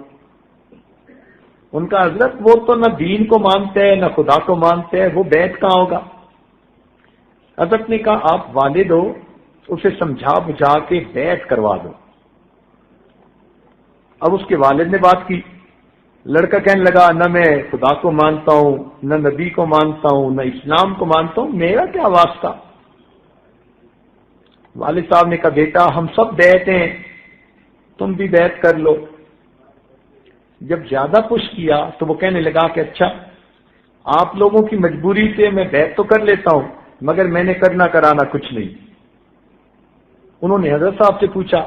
ان کا حضرت وہ تو نہ دین کو مانتے ہیں نہ خدا کو مانتے ہیں، وہ بیعت کہاں ہوگا؟ حضرت نے کہا آپ والد ہو، اسے سمجھا بجھا کے بیعت کروا دو۔ اب اس کے والد نے بات کی، لڑکا کہنے لگا نہ میں خدا کو مانتا ہوں، نہ نبی کو مانتا ہوں، نہ اسلام کو مانتا ہوں، میرا کیا واسطہ؟ والد صاحب نے کہا بیٹا ہم سب بیعت ہیں، تم بھی بیعت کر لو۔ جب زیادہ پش کیا تو وہ کہنے لگا کہ اچھا آپ لوگوں کی مجبوری سے میں بیعت تو کر لیتا ہوں مگر میں نے کرنا کرانا کچھ نہیں۔ انہوں نے حضرت صاحب سے پوچھا،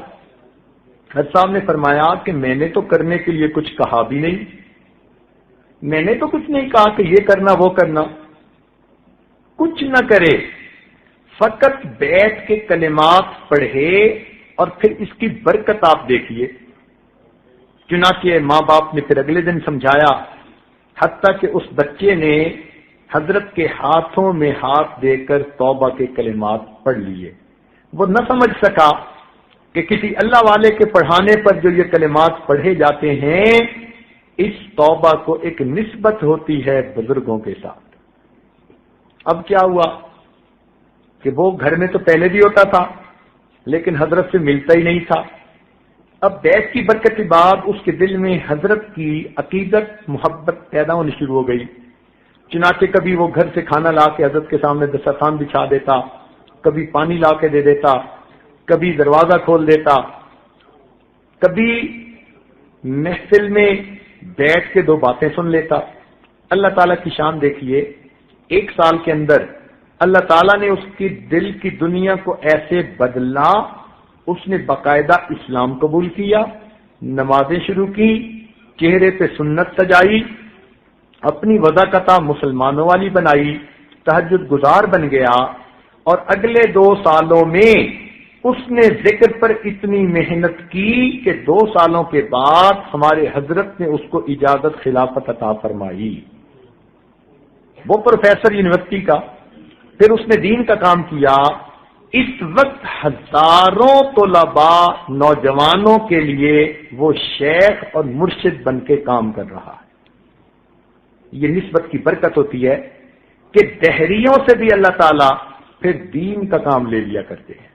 حضرت صاحب نے فرمایا کہ میں نے تو کرنے کے لیے کچھ کہا بھی نہیں، میں نے تو کچھ نہیں کہا کہ یہ کرنا وہ کرنا، کچھ نہ کرے، فقط بیٹھ کے کلمات پڑھے اور پھر اس کی برکت آپ دیکھیے۔ چنانچہ ماں باپ نے پھر اگلے دن سمجھایا، حتیٰ کہ اس بچے نے حضرت کے ہاتھوں میں ہاتھ دے کر توبہ کے کلمات پڑھ لیے۔ وہ نہ سمجھ سکا کہ کسی اللہ والے کے پڑھانے پر جو یہ کلمات پڑھے جاتے ہیں، اس توبہ کو ایک نسبت ہوتی ہے بزرگوں کے ساتھ۔ اب کیا ہوا کہ وہ گھر میں تو پہلے بھی ہوتا تھا لیکن حضرت سے ملتا ہی نہیں تھا۔ اب بیت کی برکت کے بعد اس کے دل میں حضرت کی عقیدت محبت پیدا ہونی شروع ہو گئی۔ چنانچہ کبھی وہ گھر سے کھانا لا کے حضرت کے سامنے دسترخوان بچھا دیتا، کبھی پانی لا کے دے دیتا، کبھی دروازہ کھول دیتا، کبھی محفل میں بیٹھ کے 2 باتیں سن لیتا۔ اللہ تعالیٰ کی شان دیکھیے، 1 سال کے اندر اللہ تعالیٰ نے اس کی دل کی دنیا کو ایسے بدلا، اس نے باقاعدہ اسلام قبول کیا، نمازیں شروع کی، چہرے پہ سنت سجائی، اپنی وضاقتہ مسلمانوں والی بنائی، تہجد گزار بن گیا، اور اگلے 2 سالوں میں اس نے ذکر پر اتنی محنت کی کہ 2 سالوں کے بعد ہمارے حضرت نے اس کو اجازت خلافت عطا فرمائی۔ وہ پروفیسر یونیورسٹی کا، پھر اس نے دین کا کام کیا۔ اس وقت ہزاروں طلباء نوجوانوں کے لیے وہ شیخ اور مرشد بن کے کام کر رہا ہے۔ یہ نسبت کی برکت ہوتی ہے کہ دہریوں سے بھی اللہ تعالیٰ پھر دین کا کام لے لیا کرتے ہیں۔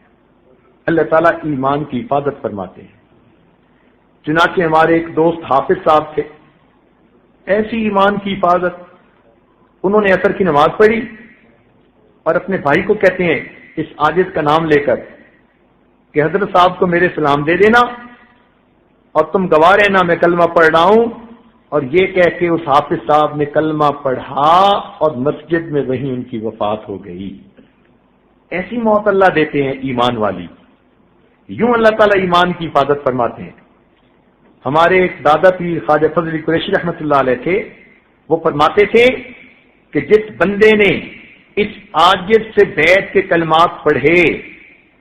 اللہ تعالیٰ ایمان کی حفاظت فرماتے ہیں۔ چنانچہ ہمارے ایک دوست حافظ صاحب تھے، ایسی ایمان کی حفاظت، انہوں نے عصر کی نماز پڑھی اور اپنے بھائی کو کہتے ہیں اس عاجز کا نام لے کر کہ حضرت صاحب کو میرے سلام دے دینا اور تم گواہ رہنا میں کلمہ پڑھ رہا ہوں، اور یہ کہہ کے اس حافظ صاحب نے کلمہ پڑھا اور مسجد میں وہیں ان کی وفات ہو گئی۔ ایسی موت اللہ دیتے ہیں ایمان والی۔ یوں اللہ تعالیٰ ایمان کی حفاظت فرماتے ہیں۔ ہمارے ایک دادا پیر خواجہ فضل علی قریشی رحمۃ اللہ علیہ تھے، وہ فرماتے تھے کہ جس بندے نے اس عاجز سے بیٹھ کے کلمات پڑھے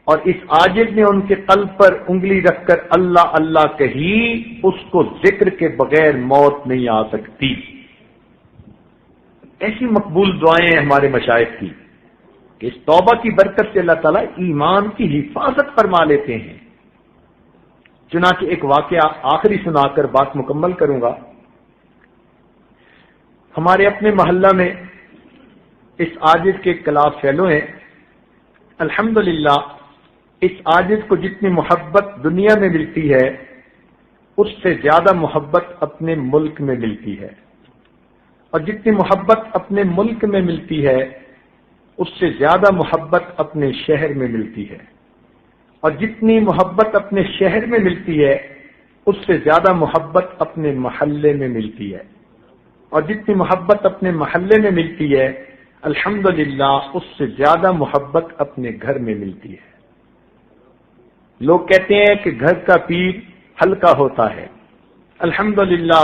اور اس عاجز نے ان کے قلب پر انگلی رکھ کر اللہ اللہ کہی، اس کو ذکر کے بغیر موت نہیں آ سکتی۔ ایسی مقبول دعائیں ہیں ہمارے مشائخ کی کہ اس توبہ کی برکت سے اللہ تعالیٰ ایمان کی حفاظت فرما لیتے ہیں۔ چنانچہ ایک واقعہ آخری سنا کر بات مکمل کروں گا۔ ہمارے اپنے محلہ میں اس عاجز کے کلاس فیلو ہیں۔ الحمدللہ اس عاجز کو جتنی محبت دنیا میں ملتی ہے اس سے زیادہ محبت اپنے ملک میں ملتی ہے، اور جتنی محبت اپنے ملک میں ملتی ہے اس سے زیادہ محبت اپنے شہر میں ملتی ہے، اور جتنی محبت اپنے شہر میں ملتی ہے اس سے زیادہ محبت اپنے محلے میں ملتی ہے، اور جتنی محبت اپنے محلے میں ملتی ہے الحمدللہ اس سے زیادہ محبت اپنے گھر میں ملتی ہے۔ لوگ کہتے ہیں کہ گھر کا پیر ہلکا ہوتا ہے، الحمدللہ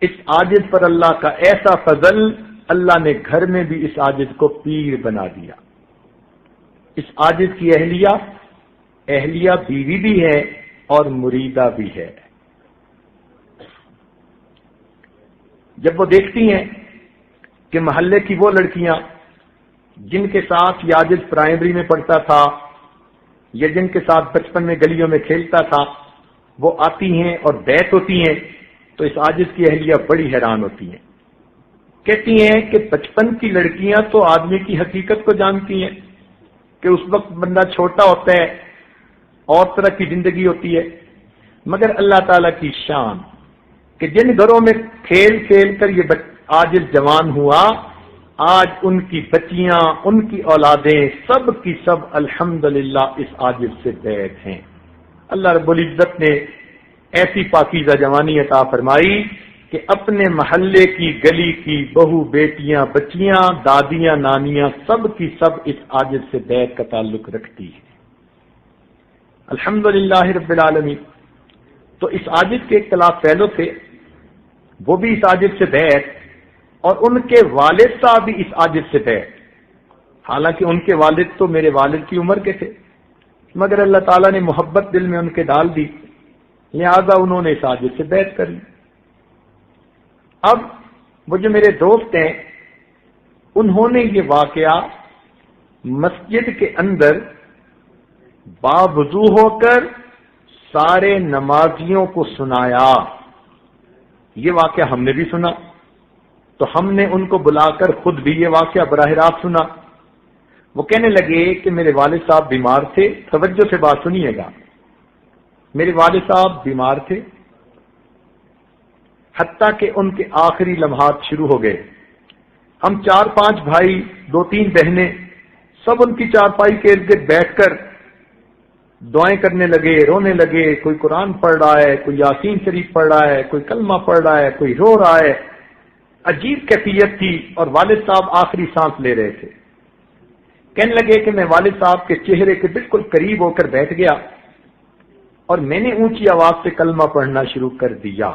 اس عاجز پر اللہ کا ایسا فضل، اللہ نے گھر میں بھی اس عاجز کو پیر بنا دیا۔ اس عاجز کی اہلیہ بیوی بھی ہے اور مریدہ بھی ہے۔ جب وہ دیکھتی ہیں کہ محلے کی وہ لڑکیاں جن کے ساتھ یہ عاجز پرائمری میں پڑھتا تھا یا جن کے ساتھ بچپن میں گلیوں میں کھیلتا تھا وہ آتی ہیں اور بیت ہوتی ہیں تو اس عاجز کی اہلیہ بڑی حیران ہوتی ہیں، کہتی ہیں کہ بچپن کی لڑکیاں تو آدمی کی حقیقت کو جانتی ہیں کہ اس وقت بندہ چھوٹا ہوتا ہے اور طرح کی زندگی ہوتی ہے، مگر اللہ تعالیٰ کی شان کہ جن گھروں میں کھیل کھیل کر یہ عاجز جوان ہوا، آج ان کی بچیاں، ان کی اولادیں سب کی سب الحمدللہ اس عاجز سے بیت ہیں۔ اللہ رب العزت نے ایسی پاکیزہ جوانی عطا فرمائی کہ اپنے محلے کی گلی کی بہو بیٹیاں بچیاں دادیاں نانیاں سب کی سب اس عاجز سے بیت کا تعلق رکھتی ہیں۔ الحمدللہ رب العالمین. تو اس عاجز کے اختلاف پہلو تھے، وہ بھی اس عاجز سے بیعت، اور ان کے والد صاحب بھی اس عاجز سے بیعت. حالانکہ ان کے والد تو میرے والد کی عمر کے تھے، مگر اللہ تعالیٰ نے محبت دل میں ان کے ڈال دی، لہذا انہوں نے اس عاجز سے بیعت کر لی. اب وہ جو میرے دوست ہیں، انہوں نے یہ واقعہ مسجد کے اندر باوضو ہو کر سارے نمازیوں کو سنایا. یہ واقعہ ہم نے بھی سنا، تو ہم نے ان کو بلا کر خود بھی یہ واقعہ براہ راست سنا. وہ کہنے لگے کہ میرے والد صاحب بیمار تھے. توجہ سے بات سنیے گا. میرے والد صاحب بیمار تھے، حتیٰ کہ ان کے آخری لمحات شروع ہو گئے. ہم 4-5 بھائی، 2-3 بہنیں، سب ان کی چارپائی کے ارد گرد بیٹھ کر دعائیں کرنے لگے، رونے لگے. کوئی قرآن پڑھ رہا ہے، کوئی یاسین شریف پڑھ رہا ہے، کوئی کلمہ پڑھ رہا ہے، کوئی رو رہا ہے. عجیب کیفیت تھی، اور والد صاحب آخری سانس لے رہے تھے. کہنے لگے کہ میں والد صاحب کے چہرے کے بالکل قریب ہو کر بیٹھ گیا اور میں نے اونچی آواز سے کلمہ پڑھنا شروع کر دیا.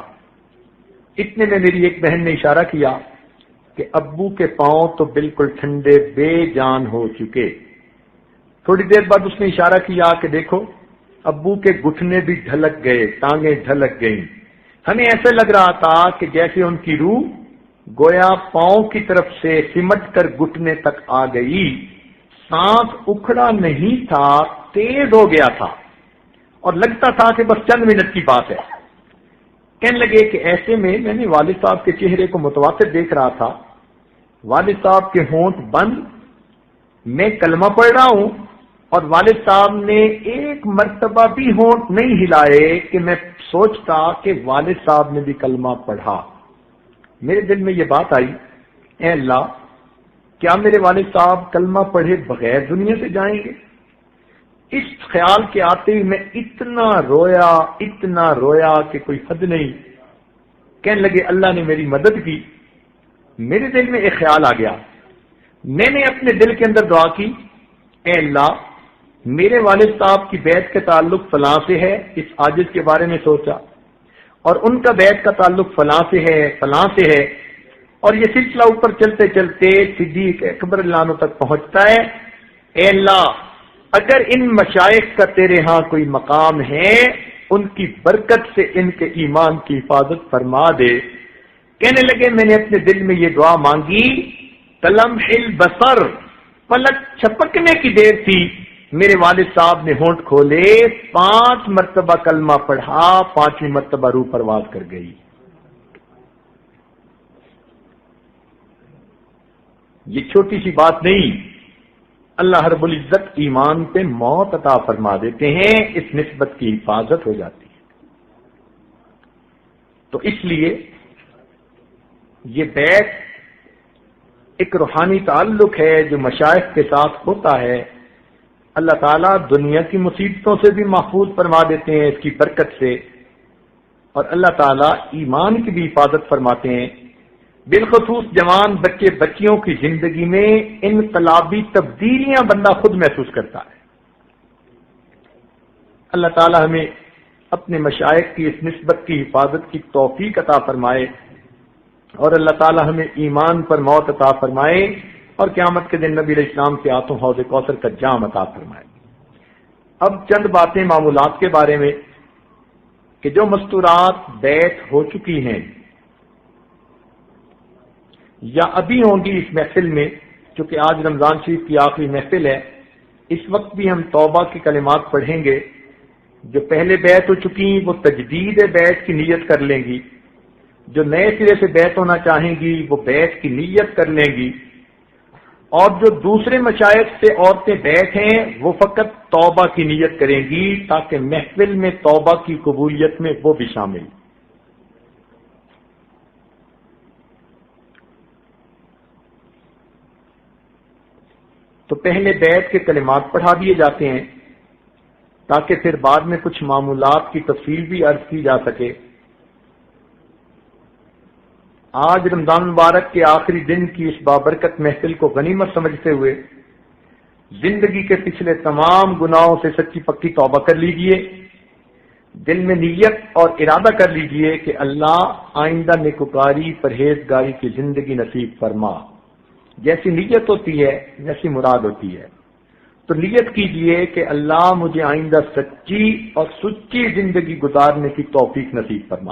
اتنے میں میری ایک بہن نے اشارہ کیا کہ ابو کے پاؤں تو بالکل ٹھنڈے بے جان ہو چکے. تھوڑی دیر بعد اس نے اشارہ کیا کہ دیکھو ابو کے گھٹنے بھی ڈھلک گئے، ٹانگیں ڈھلک گئیں. ہمیں ایسے لگ رہا تھا کہ جیسے ان کی روح گویا پاؤں کی طرف سے سمٹ کر گھٹنے تک آ گئی. سانس اکھڑا نہیں تھا، تیز ہو گیا تھا، اور لگتا تھا کہ بس چند منٹ کی بات ہے. کہنے لگے کہ ایسے میں نے والد صاحب کے چہرے کو متواتر دیکھ رہا تھا. والد صاحب کے ہونٹ بند، میں کلمہ پڑھ رہا ہوں، اور والد صاحب نے ایک مرتبہ بھی ہونٹ نہیں ہلائے کہ میں سوچتا کہ والد صاحب نے بھی کلمہ پڑھا. میرے دل میں یہ بات آئی، اے اللہ، کیا میرے والد صاحب کلمہ پڑھے بغیر دنیا سے جائیں گے؟ اس خیال کے آتے ہی میں اتنا رویا کہ کوئی حد نہیں. کہنے لگے اللہ نے میری مدد کی. میرے دل میں ایک خیال آ گیا. میں نے اپنے دل کے اندر دعا کی، اے اللہ، میرے والد صاحب کی بیعت کا تعلق فلاں سے ہے، اس عاجز کے بارے میں سوچا، اور ان کا بیعت کا تعلق فلاں سے ہے، فلاں سے ہے، اور یہ سلسلہ اوپر چلتے چلتے صدیق اکبر اللہ عنہ تک پہنچتا ہے. اے اللہ، اگر ان مشائخ کا تیرے ہاں کوئی مقام ہے، ان کی برکت سے ان کے ایمان کی حفاظت فرما دے. کہنے لگے میں نے اپنے دل میں یہ دعا مانگی، کلمح البصر، پلک چھپکنے کی دیر تھی، میرے والد صاحب نے ہونٹ کھولے، 5 مرتبہ کلمہ پڑھا، 5ویں مرتبہ روح پرواز کر گئی. یہ چھوٹی سی بات نہیں، اللہ رب العزت ایمان پہ موت عطا فرما دیتے ہیں، اس نسبت کی حفاظت ہو جاتی ہے. تو اس لیے یہ بیعت ایک روحانی تعلق ہے جو مشائخ کے ساتھ ہوتا ہے. اللہ تعالیٰ دنیا کی مصیبتوں سے بھی محفوظ فرما دیتے ہیں اس کی برکت سے، اور اللہ تعالیٰ ایمان کی بھی حفاظت فرماتے ہیں. بالخصوص جوان بچے بچیوں کی زندگی میں انقلابی تبدیلیاں بندہ خود محسوس کرتا ہے. اللہ تعالیٰ ہمیں اپنے مشائخ کی اس نسبت کی حفاظت کی توفیق عطا فرمائے، اور اللہ تعالیٰ ہمیں ایمان پر موت عطا فرمائے، اور قیامت کے دن نبی علیہ السلام کے ہاتھوں حوض کوثر کا جام عطا فرمائے. اب چند باتیں معمولات کے بارے میں کہ جو مستورات بیعت ہو چکی ہیں یا ابھی ہوں گی اس محفل میں، چونکہ آج رمضان شریف کی آخری محفل ہے، اس وقت بھی ہم توبہ کے کلمات پڑھیں گے. جو پہلے بیعت ہو چکی وہ تجدید بیعت کی نیت کر لیں گی، جو نئے سرے سے بیعت ہونا چاہیں گی وہ بیعت کی نیت کر لیں گی، اور جو دوسرے مشائخ سے عورتیں بیعت ہیں وہ فقط توبہ کی نیت کریں گی، تاکہ محفل میں توبہ کی قبولیت میں وہ بھی شامل. تو پہلے بیعت کے کلمات پڑھا دیے جاتے ہیں تاکہ پھر بعد میں کچھ معمولات کی تفصیل بھی عرض کی جا سکے. آج رمضان مبارک کے آخری دن کی اس بابرکت محفل کو غنیمت سمجھتے ہوئے زندگی کے پچھلے تمام گناہوں سے سچی پکی توبہ کر لیجئے، دل میں نیت اور ارادہ کر لیجئے کہ اللہ آئندہ نیکوکاری پرہیزگاری کی زندگی نصیب فرما۔ جیسی نیت ہوتی ہے ویسی مراد ہوتی ہے، تو نیت کیجئے کہ اللہ مجھے آئندہ سچی اور سچی زندگی گزارنے کی توفیق نصیب فرما۔